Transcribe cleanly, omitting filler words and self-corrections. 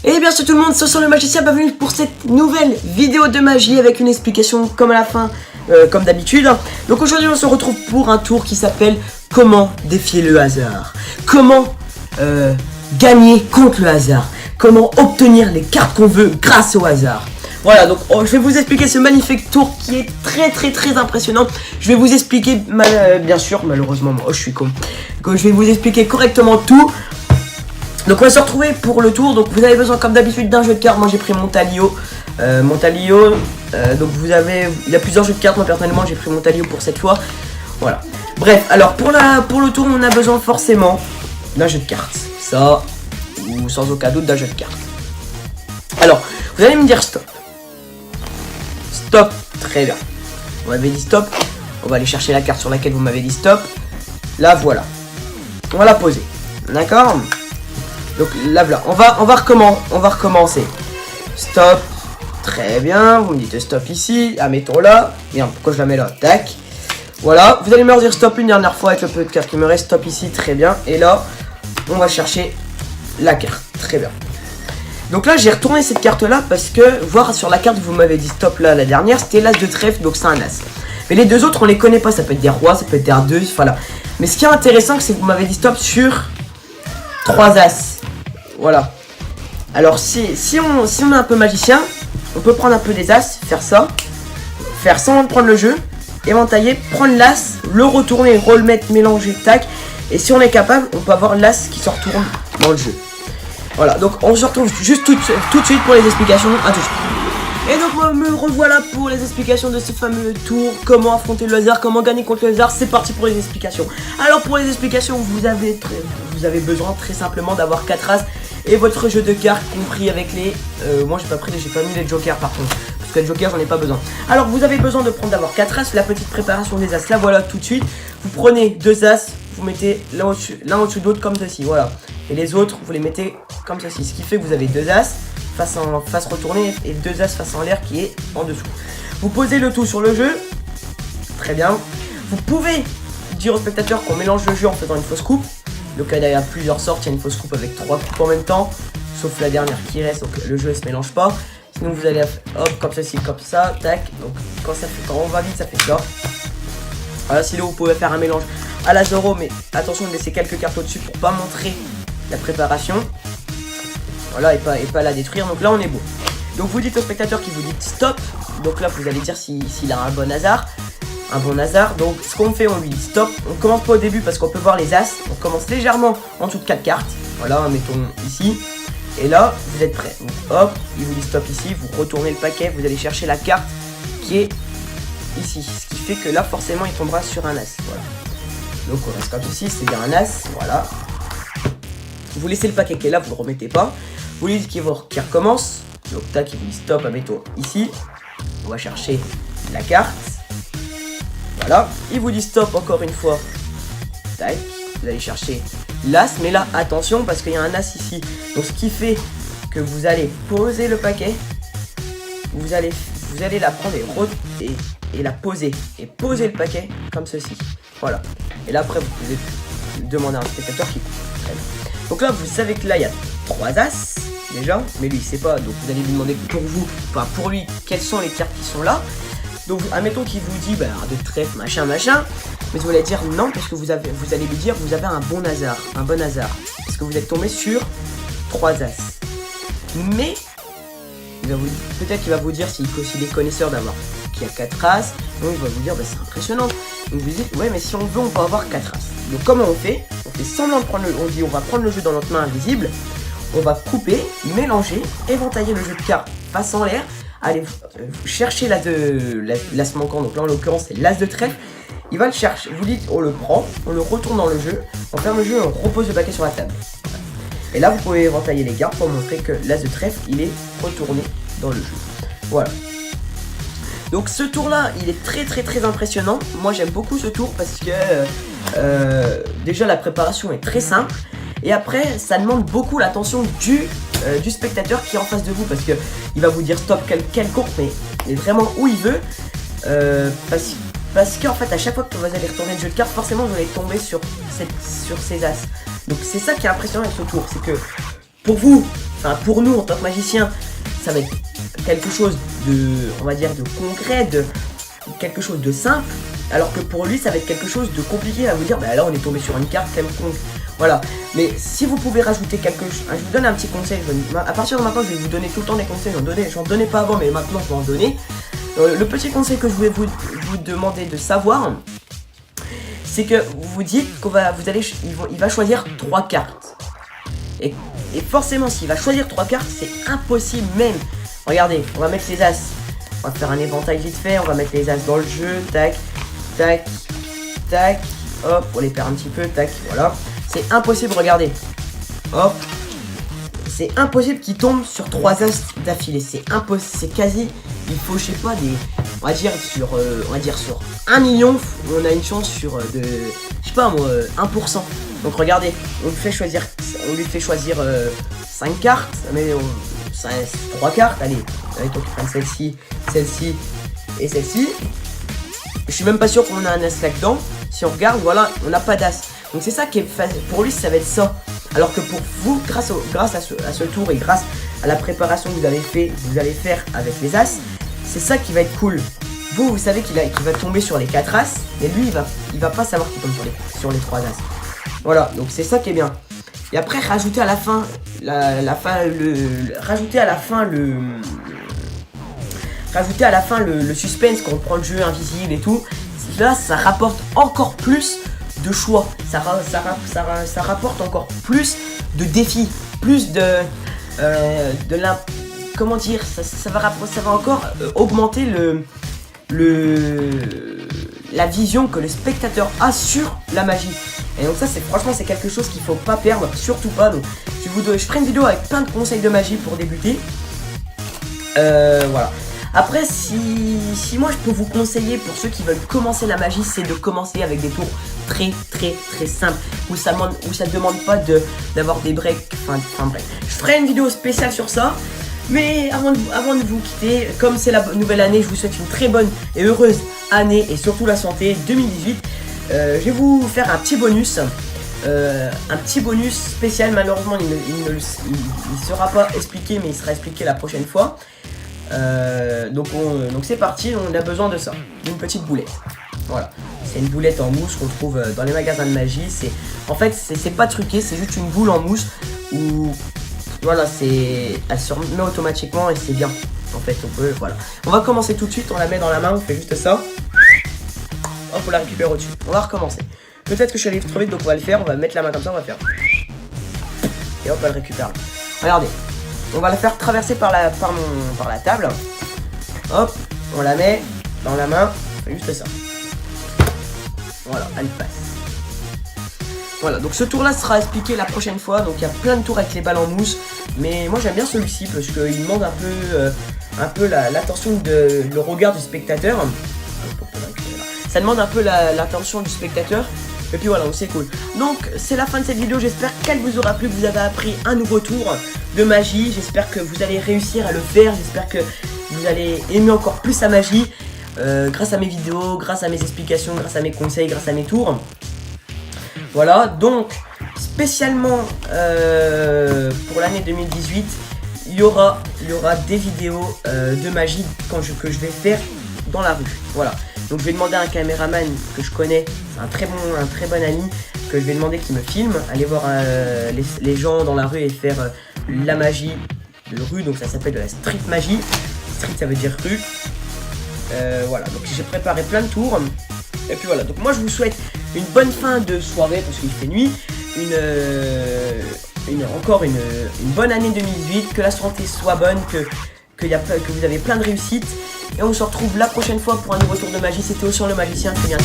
Et bien sûr tout le monde, ce sont le magicien, bienvenue pour cette nouvelle vidéo de magie avec une explication comme à la fin, comme d'habitude. Donc aujourd'hui on se retrouve pour un tour qui s'appelle comment défier le hasard. Comment gagner contre le hasard. Comment obtenir les cartes qu'on veut grâce au hasard. Voilà, donc je vais vous expliquer ce magnifique tour qui est très impressionnant. Je vais vous expliquer, bien sûr, malheureusement, moi, je suis con. Donc, je vais vous expliquer correctement tout. Donc on va se retrouver pour le tour. Donc vous avez besoin comme d'habitude d'un jeu de cartes. Moi j'ai pris Montalio. Donc il y a plusieurs jeux de cartes. Moi personnellement j'ai pris Montalio pour cette fois. Voilà. Bref, alors pour le tour on a besoin forcément d'un jeu de cartes. Ça, ou sans aucun doute d'un jeu de cartes. Alors, vous allez me dire stop. Stop, très bien. On m'avait dit stop. On va aller chercher la carte sur laquelle vous m'avez dit stop. Là voilà. On va la poser. D'accord ? Donc là voilà, on va recommencer. Stop, très bien, vous me dites stop ici, ah mettons là, bien, pourquoi je la mets là, tac. Voilà, vous allez me redire stop une dernière fois avec le peu de carte qui me reste, stop ici, très bien. Et là, on va chercher la carte, très bien. Donc là j'ai retourné cette carte là parce que, voir sur la carte vous m'avez dit stop là, la dernière, c'était l'as de trèfle, donc c'est un as. Mais les deux autres on les connaît pas, ça peut être des rois, ça peut être des R2, voilà. Mais ce qui est intéressant c'est que vous m'avez dit stop sur 3 as. Voilà. Alors si on est un peu magicien, on peut prendre un peu des as, faire ça, faire sans prendre le jeu, éventailler, prendre l'as, le retourner, remettre, mélanger, tac. Et si on est capable, on peut avoir l'as qui se retourne dans le jeu. Voilà, donc on se retrouve juste tout de suite pour les explications. À tout de suite. Et donc moi me revoilà pour les explications de ce fameux tour. Comment affronter le hasard, comment gagner contre le hasard. C'est parti pour les explications. Alors pour les explications, vous avez besoin très simplement d'avoir 4 as et votre jeu de cartes compris avec les... moi j'ai pas mis les jokers par contre. Parce que les jokers j'en ai pas besoin. Alors vous avez besoin d'avoir 4 as. La petite préparation des as, là voilà tout de suite. Vous prenez 2 as, vous mettez l'un au-dessus de l'autre comme ceci, voilà. Et les autres, vous les mettez comme ceci. Ce qui fait que vous avez 2 as face retournée et 2 as face en l'air qui est en dessous. Vous posez le tout sur le jeu. Très bien. Vous pouvez dire aux spectateurs qu'on mélange le jeu en faisant une fausse coupe. Donc là il y a plusieurs sortes, il y a une fausse coupe avec 3 coupes en même temps. Sauf la dernière qui reste, donc le jeu ne se mélange pas. Sinon vous allez hop comme ceci, comme ça, tac. Donc quand on va vite ça fait ça. Voilà, sinon vous pouvez faire un mélange à la 0, mais attention de laisser quelques cartes au-dessus pour pas montrer la préparation. Voilà, et pas la détruire, donc là on est beau. Donc vous dites au spectateur qui vous dit stop. Donc là vous allez dire s'il a un bon hasard. Donc ce qu'on fait, on lui dit stop. On commence pas au début parce qu'on peut voir les as. On commence légèrement en dessous de 4 cartes. Voilà, mettons ici. Et là vous êtes prêts. Donc, hop, il vous dit stop ici. Vous retournez le paquet, vous allez chercher la carte qui est ici. Ce qui fait que là forcément il tombera sur un as. Voilà. Donc on reste comme ceci, c'est-à-dire un as. Voilà. Vous laissez le paquet qui est là, vous le remettez pas. Vous lui dites qu'il recommence. Donc tac, il vous dit stop, admettons ici. On va chercher la carte. Voilà. Il vous dit stop encore une fois. Tac. Vous allez chercher l'as. Mais là, attention parce qu'il y a un as ici. Donc ce qui fait que vous allez poser le paquet. Vous allez la prendre et la poser. Et poser le paquet comme ceci. Voilà. Et là après vous pouvez demander à un spectateur qui coupe. Donc là vous savez que là il y a 3 as déjà, mais lui il sait pas, donc vous allez lui demander pour lui quelles sont les cartes qui sont là. Donc admettons qu'il vous dit de trèfle machin, mais vous allez dire non parce que vous allez lui dire vous avez un bon hasard, parce que vous êtes tombé sur 3 as. Mais peut-être qu'il va vous dire s'il est connaisseur d'avoir qu'il y a 4 as, donc il va vous dire c'est impressionnant. Donc vous dites ouais mais si on veut on peut avoir 4 as. Donc comment on fait semblant de prendre on va prendre le jeu dans notre main invisible, on va couper, mélanger, éventailler le jeu de cartes face en l'air, aller chercher l'as manquant, donc là en l'occurrence c'est l'as de trèfle, il va le chercher, vous dites on le prend, on le retourne dans le jeu, on ferme le jeu et on repose le paquet sur la table. Et là vous pouvez éventailler les cartes pour montrer que l'as de trèfle il est retourné dans le jeu. Voilà. Donc ce tour là il est très impressionnant. Moi j'aime beaucoup ce tour parce que déjà la préparation est très simple. Et après ça demande beaucoup l'attention du spectateur qui est en face de vous. Parce que il va vous dire stop quelle courbe mais vraiment où il veut. Parce qu'en fait à chaque fois que vous allez retourner le jeu de cartes, forcément vous allez tomber sur ces as. Donc c'est ça qui est impressionnant avec ce tour. C'est que pour vous, enfin pour nous en tant que magicien, ça va être quelque chose de, on va dire, de concret, de quelque chose de simple, alors que pour lui ça va être quelque chose de compliqué à vous dire, bah là on est tombé sur une carte quelconque. Voilà, mais si vous pouvez rajouter quelque chose, je vous donne un petit conseil, à partir de maintenant je vais vous donner tout le temps des conseils, j'en donnais pas avant mais maintenant je vais en donner. Le petit conseil que je voulais vous demander de savoir, c'est que vous dites il va choisir 3 cartes. Et forcément s'il va choisir 3 cartes, c'est impossible même. Regardez, on va mettre les as. On va faire un éventail vite fait, on va mettre les as dans le jeu, tac, tac, tac, hop, on les perd un petit peu, tac, voilà. C'est impossible, regardez, hop, c'est impossible qu'il tombe sur 3 as d'affilée, c'est impossible, c'est quasi, il faut, je sais pas, on va dire sur 1 million, on a une chance sur je sais pas moi, 1%. Donc regardez, on lui fait choisir 5 cartes, mais 3 cartes, allez, toi qui prends celle-ci, celle-ci et celle-ci. Je suis même pas sûr qu'on a un as là-dedans. Si on regarde, voilà, on n'a pas d'as. Donc c'est ça qui est facile. Pour lui, ça va être ça. Alors que pour vous, grâce à ce tour et grâce à la préparation que vous allez faire avec les as, c'est ça qui va être cool. Vous savez qu'il va tomber sur les 4 as, mais lui, il va pas savoir qu'il tombe sur les 3 as. Voilà, donc c'est ça qui est bien. Et après, rajouter à la fin le suspense quand on prend le jeu invisible et tout. Là, ça rapporte encore plus de choix. Ça rapporte encore plus de défis, plus comment dire, ça va encore augmenter la vision que le spectateur a sur la magie. Et donc ça, franchement, c'est quelque chose qu'il faut pas perdre, surtout pas. Donc je ferai une vidéo avec plein de conseils de magie pour débuter. Voilà. Après, si moi je peux vous conseiller pour ceux qui veulent commencer la magie, c'est de commencer avec des tours très simples, où ça demande pas d'avoir des breaks, enfin bref. Je ferai une vidéo spéciale sur ça. Mais avant de vous quitter, comme c'est la nouvelle année, je vous souhaite une très bonne et heureuse année et surtout la santé 2018. Je vais vous faire un petit bonus spécial. Malheureusement il ne sera pas expliqué, mais il sera expliqué la prochaine fois. Donc c'est parti, on a besoin de ça, d'une petite boulette. Voilà, c'est une boulette en mousse qu'on trouve dans les magasins de magie. En fait c'est pas truqué, c'est juste une boule en mousse où voilà, elle se remet automatiquement et c'est bien. En fait voilà. On va commencer tout de suite, on la met dans la main, on fait juste ça. Hop, on la récupère au-dessus. On va recommencer. Peut-être que je suis allé trop vite, donc on va le faire. On va mettre la main comme ça, on va faire. Et hop, on le récupère. Regardez. On va la faire traverser par la table. Hop, on la met dans la main. On fait juste ça. Voilà, elle passe. Voilà, donc ce tour-là sera expliqué la prochaine fois. Donc il y a plein de tours avec les balles en mousse. Mais moi j'aime bien celui-ci parce qu'il demande un peu l'attention le regard du spectateur. Ça demande un peu l'attention du spectateur. Et puis voilà, donc c'est cool. Donc c'est la fin de cette vidéo, j'espère qu'elle vous aura plu, que vous avez appris un nouveau tour de magie. J'espère que vous allez réussir à le faire, j'espère que vous allez aimer encore plus la magie. Grâce à mes vidéos, grâce à mes explications, grâce à mes conseils, grâce à mes tours. Voilà, donc spécialement pour l'année 2018, il y aura des vidéos de magie que je vais faire dans la rue. Voilà. Donc je vais demander à un caméraman que je connais, un très bon ami, que je vais demander qu'il me filme, aller voir les gens dans la rue et faire la magie de rue. Donc ça s'appelle de la street magie. Street ça veut dire rue. Voilà, donc j'ai préparé plein de tours. Et puis voilà, donc moi je vous souhaite une bonne fin de soirée parce qu'il fait nuit. Encore une bonne année 2018, que la santé soit bonne, que vous avez plein de réussites. Et on se retrouve la prochaine fois pour un nouveau tour de magie. C'était Ocean le magicien, très bientôt.